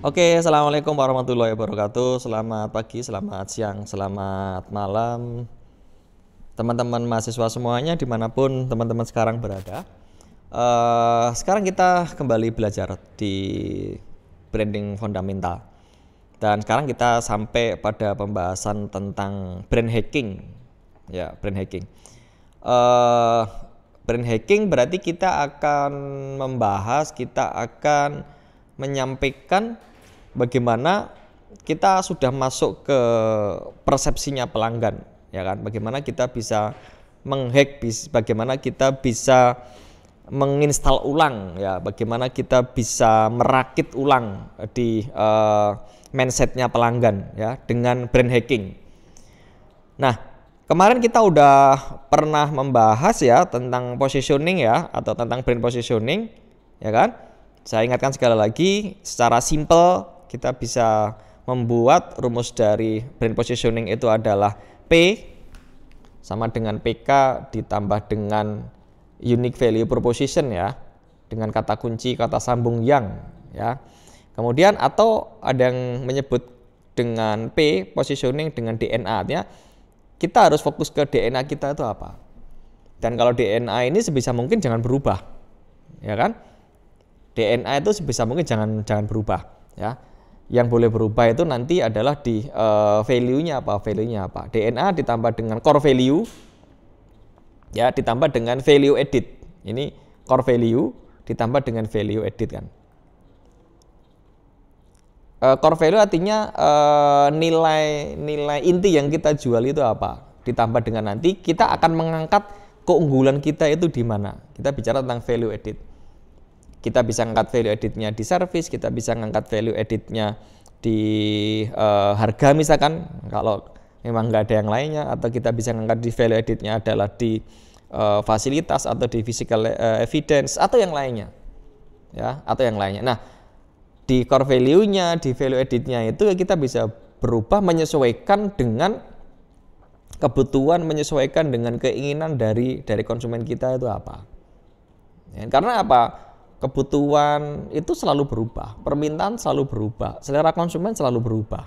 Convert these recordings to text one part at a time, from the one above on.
Oke, assalamualaikum warahmatullahi wabarakatuh. Selamat pagi, selamat siang, selamat malam, teman-teman mahasiswa semuanya dimanapun teman-teman sekarang berada. Sekarang kita kembali belajar di branding fundamental. Dan sekarang kita sampai pada pembahasan tentang brand hacking. Ya, brand hacking. Brand hacking berarti kita akan membahas, kita akan menyampaikan bagaimana kita sudah masuk ke persepsinya pelanggan, ya kan? Bagaimana kita bisa menghack, bagaimana kita bisa menginstal ulang, ya, bagaimana kita bisa merakit ulang di mindsetnya pelanggan, ya, dengan brand hacking. Nah, kemarin kita udah pernah membahas ya tentang positioning ya, atau tentang brand positioning, ya kan? Saya ingatkan sekali lagi, secara simple kita bisa membuat rumus dari brand positioning itu adalah P sama dengan PK ditambah dengan unique value proposition, ya, dengan kata kunci, kata sambung yang, ya. Kemudian atau ada yang menyebut dengan P positioning dengan DNA, ya. Kita harus fokus ke DNA kita itu apa. Dan kalau DNA ini sebisa mungkin jangan berubah, ya kan? DNA itu sebisa mungkin jangan berubah, ya. Yang boleh berubah itu nanti adalah di value-nya apa, DNA ditambah dengan core value, ya, ditambah dengan value edit. Ini core value ditambah dengan value edit kan. Core value artinya nilai inti yang kita jual itu apa, ditambah dengan nanti kita akan mengangkat keunggulan kita itu di mana. Kita bicara tentang value edit. Kita bisa ngangkat value editnya di service, kita bisa ngangkat value editnya di harga misalkan, kalau memang nggak ada yang lainnya, atau kita bisa ngangkat di value editnya adalah di fasilitas atau di physical evidence atau yang lainnya, ya, atau yang lainnya. Nah, di core value-nya, di value editnya itu kita bisa berubah menyesuaikan dengan kebutuhan, menyesuaikan dengan keinginan dari konsumen kita itu apa. Ya, karena apa? Kebutuhan itu selalu berubah, permintaan selalu berubah, selera konsumen selalu berubah.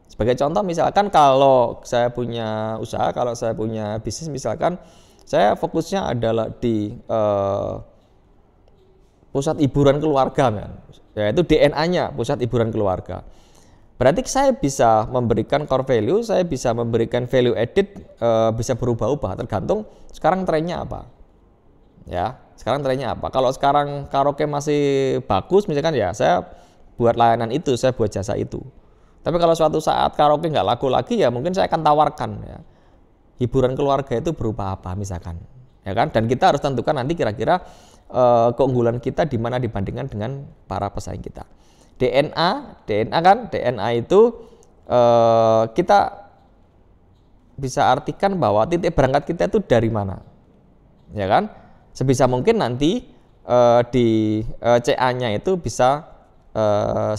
Sebagai contoh misalkan kalau saya punya usaha, kalau saya punya bisnis misalkan, saya fokusnya adalah di pusat hiburan keluarga, kan? Yaitu DNA-nya pusat hiburan keluarga. Berarti saya bisa memberikan core value, saya bisa memberikan value edit, bisa berubah-ubah tergantung sekarang trennya apa. Ya, sekarang trennya apa? Kalau sekarang karaoke masih bagus misalkan, ya saya buat layanan itu, saya buat jasa itu. Tapi kalau suatu saat karaoke nggak laku lagi, ya mungkin saya akan tawarkan, ya, hiburan keluarga itu berupa apa misalkan, ya kan? Dan kita harus tentukan nanti kira-kira keunggulan kita di mana dibandingkan dengan para pesaing kita. DNA itu kita bisa artikan bahwa titik berangkat kita itu dari mana, ya kan? Sebisa mungkin nanti di CA-nya itu bisa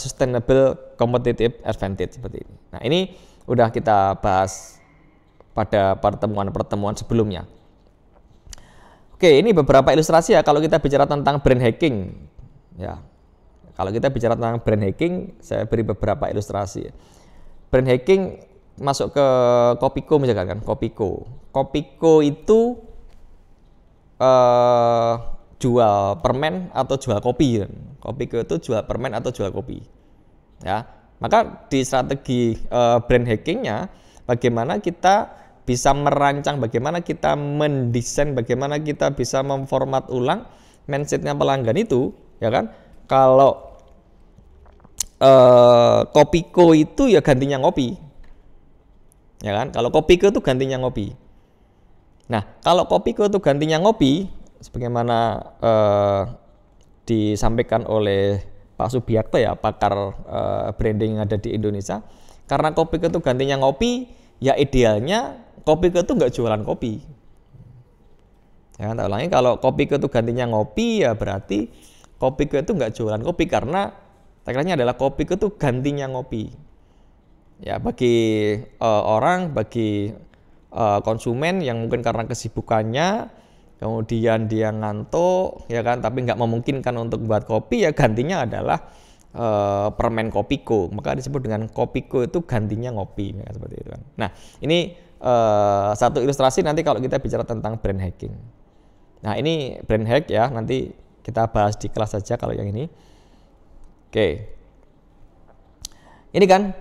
sustainable competitive advantage seperti ini. Nah, ini udah kita bahas pada pertemuan-pertemuan sebelumnya. Oke, ini beberapa ilustrasi ya kalau kita bicara tentang brand hacking. Ya, kalau kita bicara tentang brand hacking, saya beri beberapa ilustrasi. Brand hacking masuk ke Kopiko misalkan kan, Kopiko itu jual permen atau jual kopi. Kopiko itu jual permen atau jual kopi. Ya, maka di strategi brand hackingnya, bagaimana kita bisa merancang, bagaimana kita mendesain, bagaimana kita bisa memformat ulang mindsetnya pelanggan itu, ya kan? Kalau Kopiko itu ya gantinya ngopi, ya kan? Kalau Kopiko itu gantinya ngopi. Nah, kalau Kopiko itu gantinya ngopi, sebagaimana disampaikan oleh Pak Subiakto ya, pakar branding yang ada di Indonesia, karena Kopiko itu gantinya ngopi, ya idealnya Kopiko itu nggak jualan kopi. Ya, tak ulangi, kalau Kopiko itu gantinya ngopi, ya berarti Kopiko itu nggak jualan kopi, karena tagline-nya adalah Kopiko itu gantinya ngopi. Ya, bagi orang, bagi konsumen yang mungkin karena kesibukannya, kemudian dia ngantuk, ya kan, tapi nggak memungkinkan untuk buat kopi, ya gantinya adalah permen Kopiko, maka disebut dengan Kopiko itu gantinya ngopi, ya, seperti itu kan. Nah, ini satu ilustrasi nanti kalau kita bicara tentang brand hacking. Nah, ini brand hack ya, nanti kita bahas di kelas saja kalau yang ini. Oke. Ini kan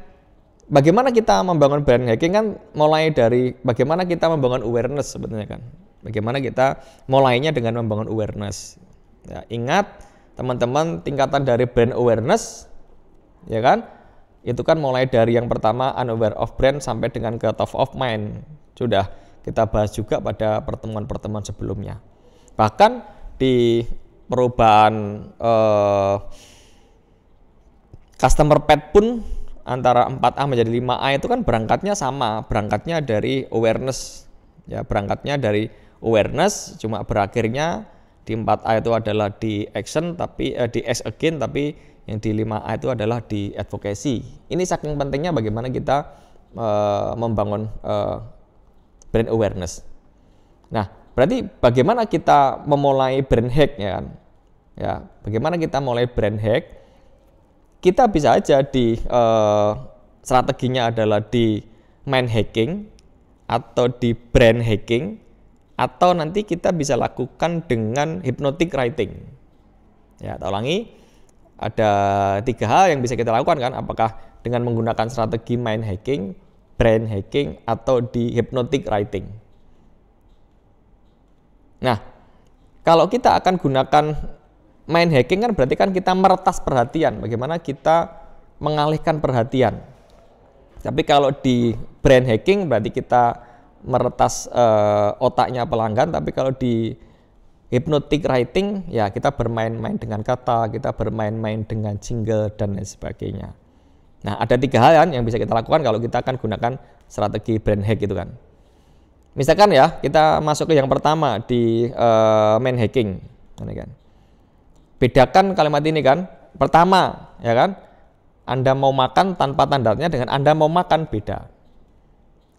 bagaimana kita membangun brand hacking kan mulai dari bagaimana kita membangun awareness sebetulnya kan. Bagaimana kita mulainya dengan membangun awareness. Ya, ingat teman-teman tingkatan dari brand awareness ya kan? Itu kan mulai dari yang pertama unaware of brand sampai dengan ke top of mind. Sudah kita bahas juga pada pertemuan-pertemuan sebelumnya. Bahkan di perubahan customer path pun antara 4A menjadi 5A itu kan berangkatnya sama, berangkatnya dari awareness. Ya, berangkatnya dari awareness, cuma berakhirnya di 4A itu adalah di action tapi di act again, tapi yang di 5A itu adalah di advocacy. Ini saking pentingnya bagaimana kita membangun brand awareness. Nah, berarti bagaimana kita memulai brand hack ya kan? Ya, bagaimana kita mulai brand hack? Kita bisa aja di strateginya adalah di mind hacking atau di brand hacking, atau nanti kita bisa lakukan dengan hypnotic writing. Ya, tak ulangi, ada 3 hal yang bisa kita lakukan kan, apakah dengan menggunakan strategi mind hacking, brand hacking, atau di hypnotic writing. Nah, kalau kita akan gunakan mind hacking kan berarti kan kita meretas perhatian, bagaimana kita mengalihkan perhatian. Tapi kalau di brand hacking berarti kita meretas otaknya pelanggan, tapi kalau di hypnotic writing ya kita bermain-main dengan kata, kita bermain-main dengan jingle dan lain sebagainya. Nah, ada 3 hal yang bisa kita lakukan kalau kita akan gunakan strategi brand hack itu kan. Misalkan ya, kita masuk ke yang pertama di mind hacking. Ini kan. Bedakan kalimat ini kan. Pertama, ya kan? Anda mau makan tanpa tandanya dengan Anda mau makan beda.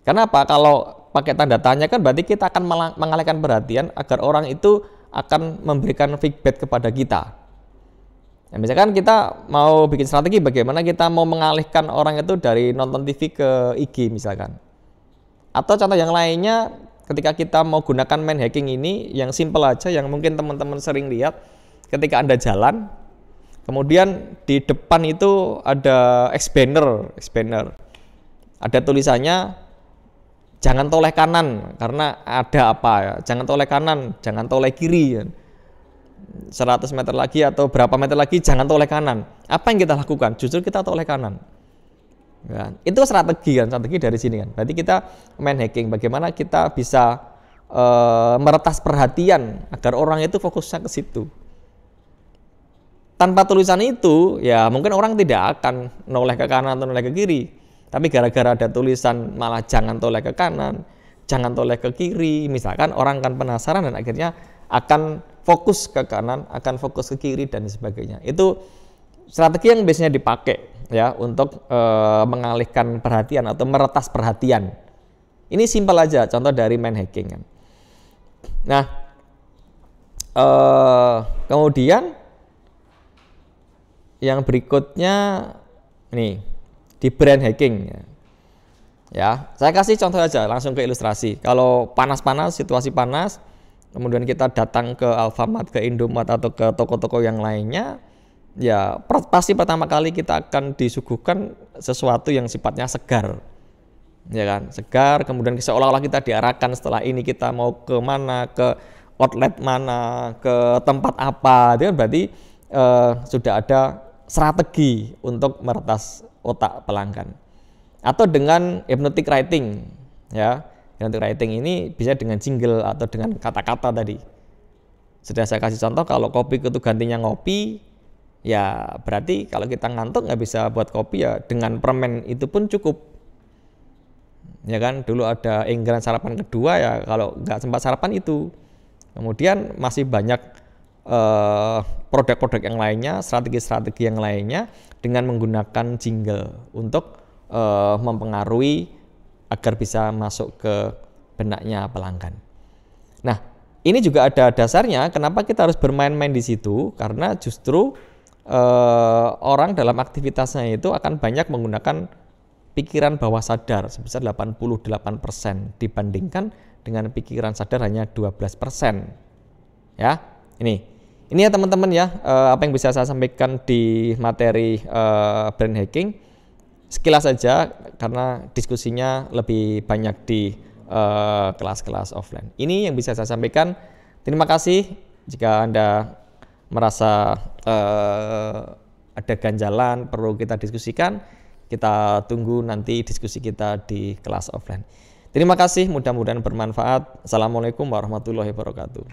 Kenapa? Kalau pakai tanda tanya kan berarti kita akan mengalihkan perhatian agar orang itu akan memberikan feedback kepada kita. Nah, misalkan kita mau bikin strategi bagaimana kita mau mengalihkan orang itu dari nonton TV ke IG misalkan. Atau contoh yang lainnya ketika kita mau gunakan mind hacking ini yang simple aja, yang mungkin teman-teman sering lihat ketika Anda jalan, kemudian di depan itu ada expander. Ada tulisannya jangan toleh kanan karena ada apa ya, jangan toleh kanan, jangan toleh kiri. 100 meter lagi atau berapa meter lagi jangan toleh kanan. Apa yang kita lakukan? Justru kita toleh kanan. Ya, itu strategi dari sini kan. Berarti kita mind hacking, bagaimana kita bisa meretas perhatian agar orang itu fokusnya ke situ. Tanpa tulisan itu, ya mungkin orang tidak akan noleh ke kanan atau noleh ke kiri. Tapi gara-gara ada tulisan malah jangan toleh ke kanan, jangan toleh ke kiri, misalkan orang akan penasaran dan akhirnya akan fokus ke kanan, akan fokus ke kiri dan sebagainya. Itu strategi yang biasanya dipakai ya untuk mengalihkan perhatian atau meretas perhatian. Ini simpel aja contoh dari mind hacking kan. Nah, kemudian yang berikutnya nih di brand hacking ya. Saya kasih contoh aja langsung ke ilustrasi. Kalau panas-panas, situasi panas, kemudian kita datang ke Alfamart, ke Indomart atau ke toko-toko yang lainnya, ya pasti pertama kali kita akan disuguhkan sesuatu yang sifatnya segar, ya kan, segar. Kemudian seolah-olah kita diarahkan setelah ini kita mau ke mana, ke outlet mana, ke tempat apa. Itu kan berarti sudah ada strategi untuk meretas otak pelanggan. Atau dengan hypnotic writing, ya. Hypnotic writing ini bisa dengan jingle atau dengan kata-kata tadi. Sudah saya kasih contoh, kalau kopi itu gantinya ngopi, ya berarti kalau kita ngantuk nggak bisa buat kopi, ya dengan permen itu pun cukup. Ya kan, dulu ada inggeran sarapan kedua, ya kalau nggak sempat sarapan itu. Kemudian masih banyak produk-produk yang lainnya, strategi-strategi yang lainnya dengan menggunakan jingle untuk mempengaruhi agar bisa masuk ke benaknya pelanggan. Nah, ini juga ada dasarnya kenapa kita harus bermain-main di situ, karena justru orang dalam aktivitasnya itu akan banyak menggunakan pikiran bawah sadar sebesar 88% dibandingkan dengan pikiran sadar hanya 12%. Ya, ini ya teman-teman ya, apa yang bisa saya sampaikan di materi brain hacking sekilas saja karena diskusinya lebih banyak di kelas-kelas offline. Ini yang bisa saya sampaikan. Terima kasih. Jika Anda merasa ada ganjalan perlu kita diskusikan, kita tunggu nanti diskusi kita di kelas offline. Terima kasih, mudah-mudahan bermanfaat. Assalamualaikum warahmatullahi wabarakatuh.